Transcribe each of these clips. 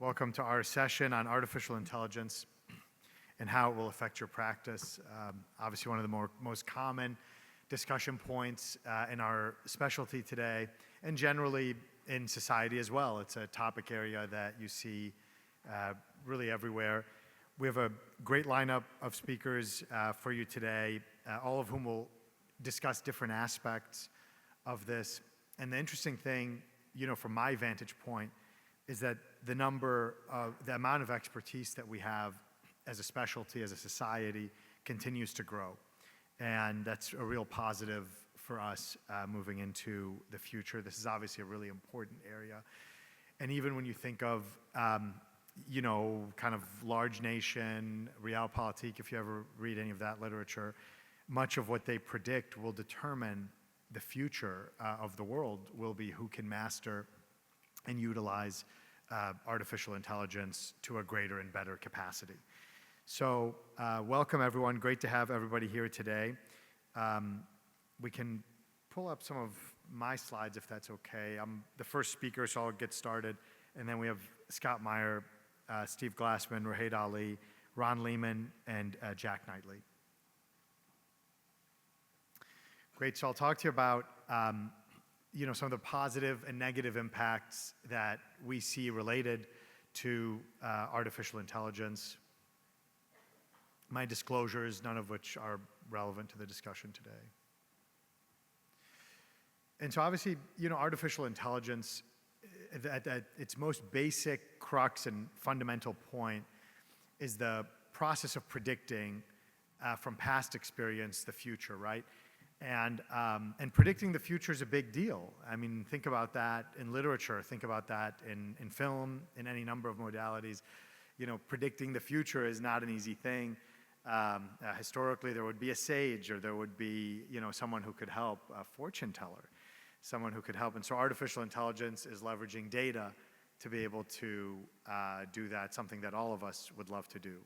Welcome to our session on artificial intelligence and how it will affect your practice. Obviously, one of the most common discussion points in our specialty today, and generally in society as well. It's a topic area that you see really everywhere. We have a great lineup of speakers for you today, all of whom will discuss different aspects of this. And the interesting thing, from my vantage point, is that the amount of expertise that we have as a specialty, as a society, continues to grow. And that's a real positive for us moving into the future. This is obviously a really important area. And even when you think of, kind of large nation, realpolitik, if you ever read any of that literature, much of what they predict will determine the future of the world will be who can master and utilize artificial intelligence to a greater and better capacity. So welcome everyone, great to have everybody here today. We can pull up some of my slides if that's okay. I'm the first speaker, so I'll get started. And then we have Scott Meyer, Steve Glassman, Rahed Ali, Ron Lehman, and Jack Knightley. Great, so I'll talk to you about some of the positive and negative impacts that we see related to artificial intelligence. My disclosures, none of which are relevant to the discussion today. And so obviously, artificial intelligence, at its most basic crux and fundamental point, is the process of predicting from past experience the future, right? And predicting the future is a big deal. I mean, think about that in literature, think about that in film, in any number of modalities. Predicting the future is not an easy thing. Historically, there would be a sage, or there would be, someone who could help, a fortune teller, someone who could help. And so artificial intelligence is leveraging data to be able to do that, something that all of us would love to do.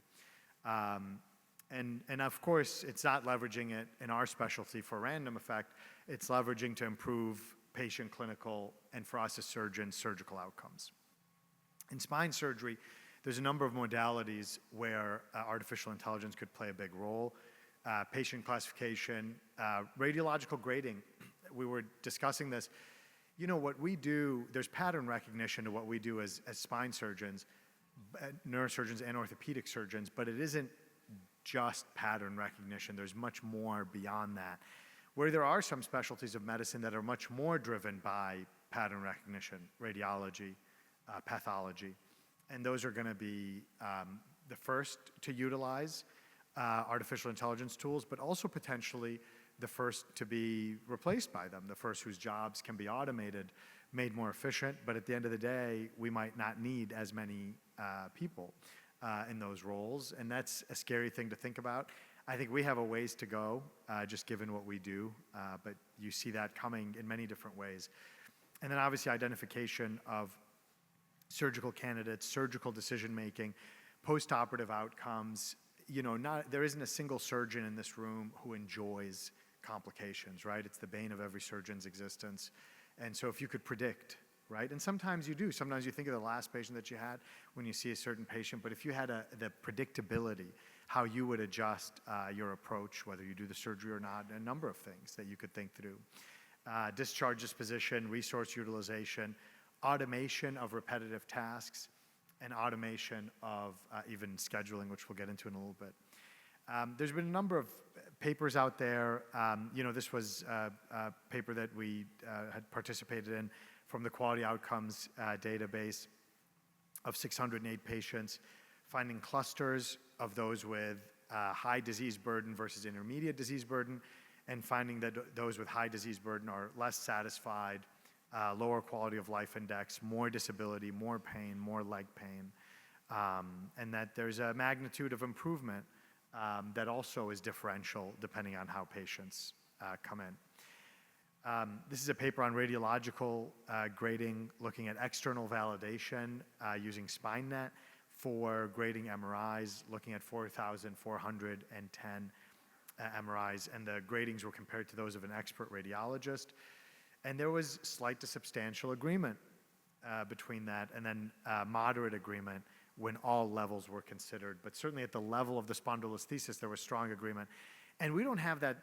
And of course, it's not leveraging it in our specialty for random effect. It's leveraging to improve patient clinical, and for us as surgeons, surgical outcomes. In spine surgery, there's a number of modalities where artificial intelligence could play a big role. Patient classification, radiological grading. We were discussing this. What we do, there's pattern recognition to what we do as spine surgeons, neurosurgeons and orthopedic surgeons, but it isn't just pattern recognition. There's much more beyond that. Where there are some specialties of medicine that are much more driven by pattern recognition, radiology, pathology, and those are going to be the first to utilize artificial intelligence tools, but also potentially the first to be replaced by them, the first whose jobs can be automated, made more efficient, but at the end of the day, we might not need as many people in those roles, and that's a scary thing to think about. I think we have a ways to go, just given what we do, but you see that coming in many different ways. And then obviously identification of surgical candidates, surgical decision-making, post-operative outcomes. There isn't a single surgeon in this room who enjoys complications, right? It's the bane of every surgeon's existence. And so if you could predict, right? And sometimes you do. Sometimes you think of the last patient that you had when you see a certain patient, but if you had the predictability, how you would adjust your approach, whether you do the surgery or not, a number of things that you could think through. Discharge disposition, resource utilization, automation of repetitive tasks, and automation of even scheduling, which we'll get into in a little bit. There's been a number of papers out there. This was a paper that we had participated in from the Quality Outcomes database of 608 patients, finding clusters of those with high disease burden versus intermediate disease burden, and finding that those with high disease burden are less satisfied, lower quality of life index, more disability, more pain, more leg pain, and that there's a magnitude of improvement that also is differential depending on how patients come in. This is a paper on radiological grading, looking at external validation using SpineNet for grading MRIs, looking at 4,410 MRIs, and the gradings were compared to those of an expert radiologist. And there was slight to substantial agreement between that, and then moderate agreement when all levels were considered. But certainly at the level of the spondylolisthesis, there was strong agreement. And we don't have that,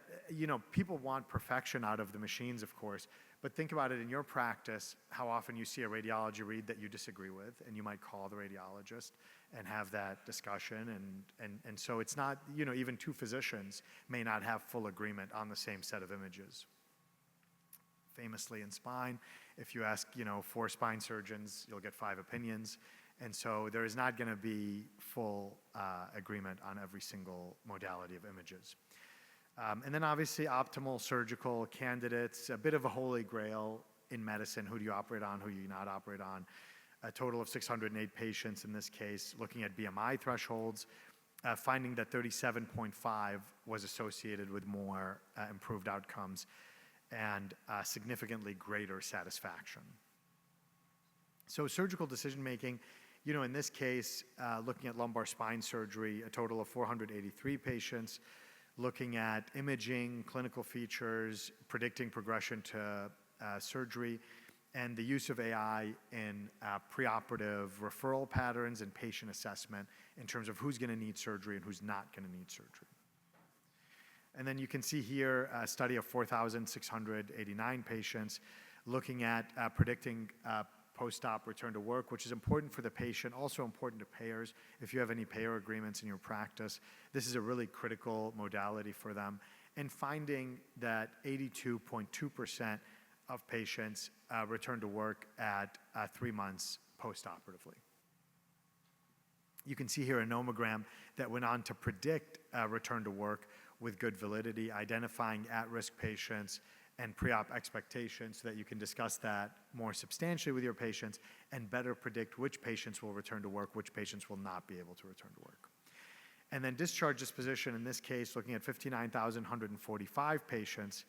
people want perfection out of the machines, of course, but think about it in your practice, how often you see a radiology read that you disagree with, and you might call the radiologist and have that discussion. And so it's not, even two physicians may not have full agreement on the same set of images. Famously in spine, if you ask, 4 spine surgeons, you'll get 5 opinions. And so there is not going to be full agreement on every single modality of images. And then obviously optimal surgical candidates, a bit of a holy grail in medicine. Who do you operate on, who do you not operate on? A total of 608 patients in this case, looking at BMI thresholds, finding that 37.5 was associated with more improved outcomes and significantly greater satisfaction. So surgical decision-making, in this case, looking at lumbar spine surgery, a total of 483 patients, looking at imaging, clinical features, predicting progression to surgery, and the use of AI in preoperative referral patterns and patient assessment in terms of who's going to need surgery and who's not going to need surgery. And then you can see here a study of 4,689 patients looking at predicting post-op return to work, which is important for the patient, also important to payers. If you have any payer agreements in your practice, this is a really critical modality for them. And finding that 82.2% of patients return to work at 3 months post-operatively. You can see here a nomogram that went on to predict return to work with good validity, identifying at-risk patients and pre-op expectations so that you can discuss that more substantially with your patients and better predict which patients will return to work, which patients will not be able to return to work. And then discharge disposition, in this case, looking at 59,145 patients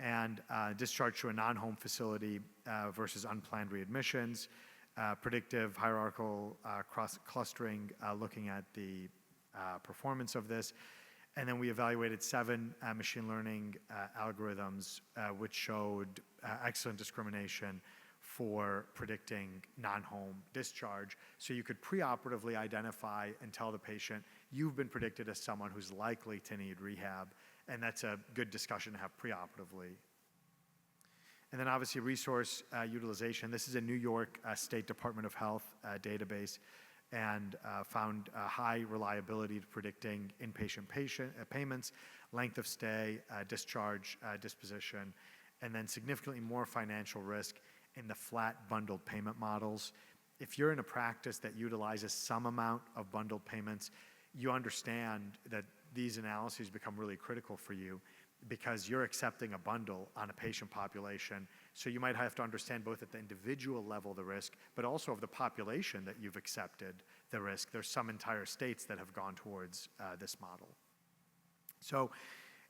and discharge to a non-home facility versus unplanned readmissions, predictive hierarchical clustering, looking at the performance of this. And then we evaluated 7 machine learning algorithms which showed excellent discrimination for predicting non-home discharge. So you could preoperatively identify and tell the patient, you've been predicted as someone who's likely to need rehab, and that's a good discussion to have preoperatively. And then obviously resource utilization. This is a New York State Department of Health database, and found high reliability to predicting inpatient payments, length of stay, discharge disposition, and then significantly more financial risk in the flat bundled payment models. If you're in a practice that utilizes some amount of bundled payments, you understand that these analyses become really critical for you because you're accepting a bundle on a patient population. So you might have to understand both at the individual level the risk, but also of the population that you've accepted the risk. There's some entire states that have gone towards this model. So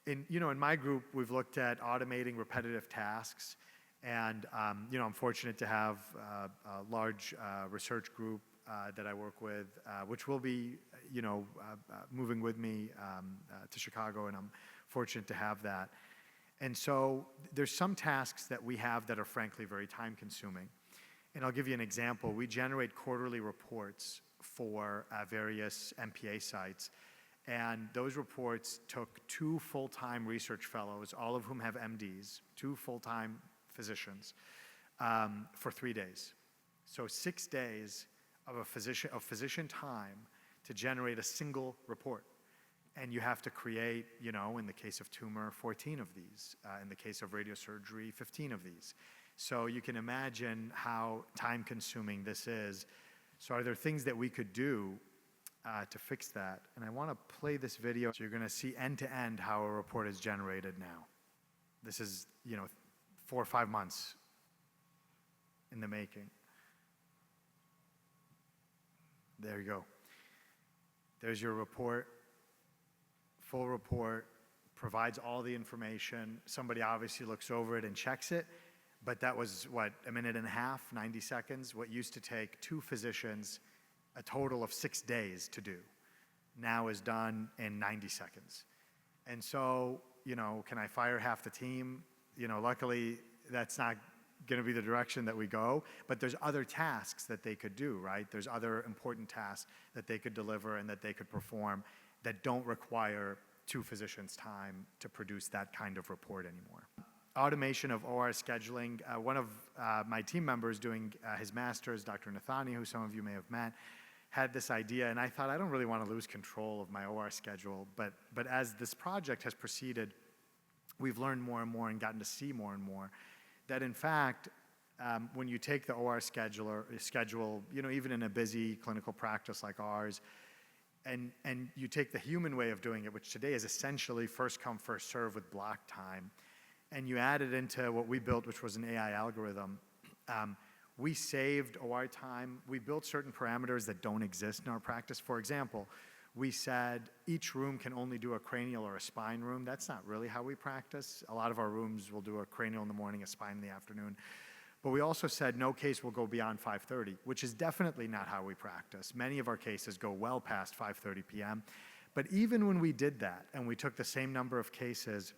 in my group, we've looked at automating repetitive tasks. And I'm fortunate to have a large research group that I work with, which will be moving with me to Chicago, and I'm fortunate to have that. And so there's some tasks that we have that are frankly very time consuming. And I'll give you an example. We generate quarterly reports for various MPA sites. And those reports took 2 full-time research fellows, all of whom have MDs, 2 full-time physicians, for 3 days. So 6 days of physician time to generate a single report. And you have to create, in the case of tumor, 14 of these. In the case of radiosurgery, 15 of these. So you can imagine how time-consuming this is. So are there things that we could do to fix that? And I want to play this video. So you're going to see end-to-end how a report is generated now. This is, 4 or 5 months in the making. There you go. There's your report. Full report, provides all the information. Somebody obviously looks over it and checks it, but that was, a minute and a half, 90 seconds, what used to take 2 physicians a total of 6 days to do, now is done in 90 seconds. And so, can I fire half the team? Luckily, that's not going to be the direction that we go, but there's other tasks that they could do, right? There's other important tasks that they could deliver and that they could perform that don't require two physicians' time to produce that kind of report anymore. Automation of OR scheduling. One of my team members doing his master's, Dr. Nathani, who some of you may have met, had this idea, and I thought, I don't really want to lose control of my OR schedule, but as this project has proceeded, we've learned more and more and gotten to see more and more that in fact, when you take the OR schedule, you know, even in a busy clinical practice like ours, and you take the human way of doing it, which today is essentially first come, first serve with block time, and you add it into what we built, which was an AI algorithm, we saved OR time. We built certain parameters that don't exist in our practice. For example, we said each room can only do a cranial or a spine room. That's not really how we practice. A lot of our rooms will do a cranial in the morning, a spine in the afternoon. But we also said no case will go beyond 5:30, which is definitely not how we practice. Many of our cases go well past 5:30 p.m. But even when we did that and we took the same number of cases,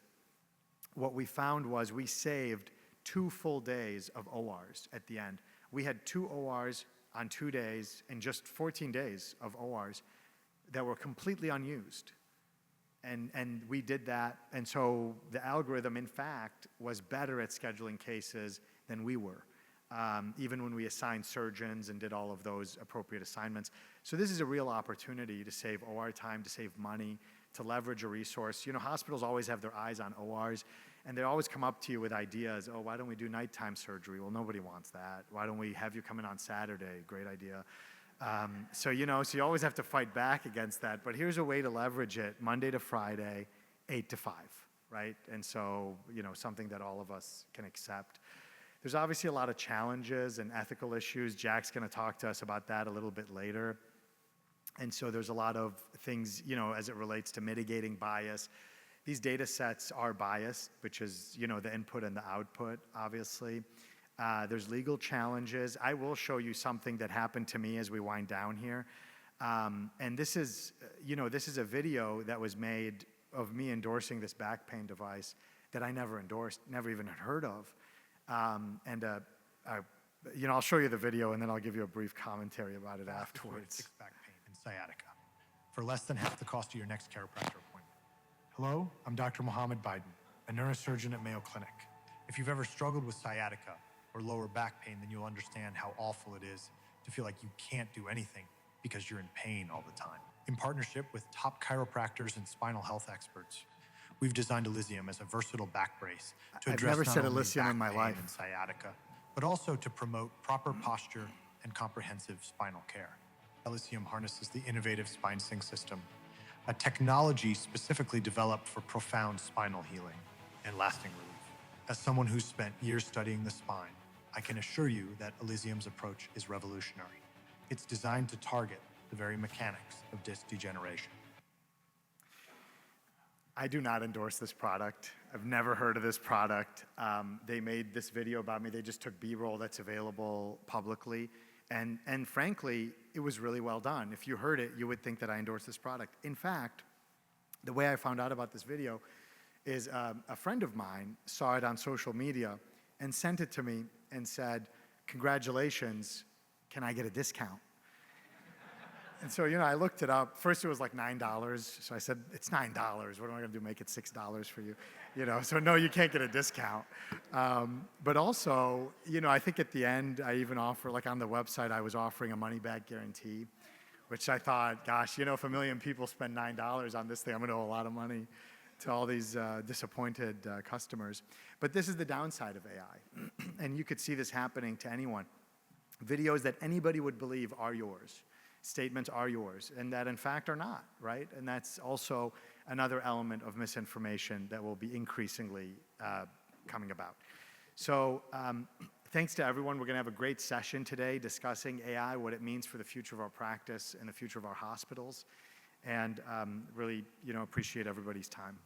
what we found was we saved 2 full days of ORs at the end. We had 2 ORs on 2 days and just 14 days of ORs that were completely unused. And we did that, and so the algorithm, in fact, was better at scheduling cases than we were, even when we assigned surgeons and did all of those appropriate assignments. So this is a real opportunity to save OR time, to save money, to leverage a resource. You know, hospitals always have their eyes on ORs, and they always come up to you with ideas. Oh, why don't we do nighttime surgery? Well, nobody wants that. Why don't we have you come in on Saturday? Great idea. So you always have to fight back against that. But here's a way to leverage it: Monday to Friday, 8 to 5, right? And so, you know, something that all of us can accept. There's obviously a lot of challenges and ethical issues. Jack's going to talk to us about that a little bit later. And so there's a lot of things, you know, as it relates to mitigating bias. These data sets are biased, which is, you know, the input and the output, obviously. There's legal challenges. I will show you something that happened to me as we wind down here. And this is, you know, this is a video that was made of me endorsing this back pain device that I never endorsed, never even had heard of. You know, I'll show you the video and then I'll give you a brief commentary about it afterwards. Back pain and sciatica for less than half the cost of your next chiropractor appointment. Hello, I'm Dr. Mohammed Bydon, a neurosurgeon at Mayo Clinic. If you've ever struggled with sciatica or lower back pain, then you'll understand how awful it is to feel like you can't do anything because you're in pain all the time. In partnership with top chiropractors and spinal health experts, we've designed Elysium as a versatile back brace to address not only Elysium in my back life. pain and sciatica, but also to promote proper posture and comprehensive spinal care. Elysium harnesses the innovative SpineSync system, a technology specifically developed for profound spinal healing and lasting relief. As someone who's spent years studying the spine, I can assure you that Elysium's approach is revolutionary. It's designed to target the very mechanics of disc degeneration. I do not endorse this product. I've never heard of this product. They made this video about me. They just took B-roll that's available publicly. And frankly, it was really well done. If you heard it, you would think that I endorse this product. In fact, the way I found out about this video is a friend of mine saw it on social media and sent it to me and said, "Congratulations, can I get a discount?" And so, you know, I looked it up. First, it was like $9. So I said, "It's $9. What am I going to do, make it $6 for you?" You know, so no, you can't get a discount. But also, you know, I think at the end, I even offer, like on the website, I was offering a money-back guarantee, which I thought, gosh, you know, if 1 million people spend $9 on this thing, I'm going to owe a lot of money to all these disappointed customers. But this is the downside of AI. And you could see this happening to anyone. Videos that anybody would believe are yours. Statements are yours, and that in fact are not, right? And that's also another element of misinformation that will be increasingly coming about. So thanks to everyone. We're going to have a great session today discussing AI, what it means for the future of our practice and the future of our hospitals, and really, you know, appreciate everybody's time.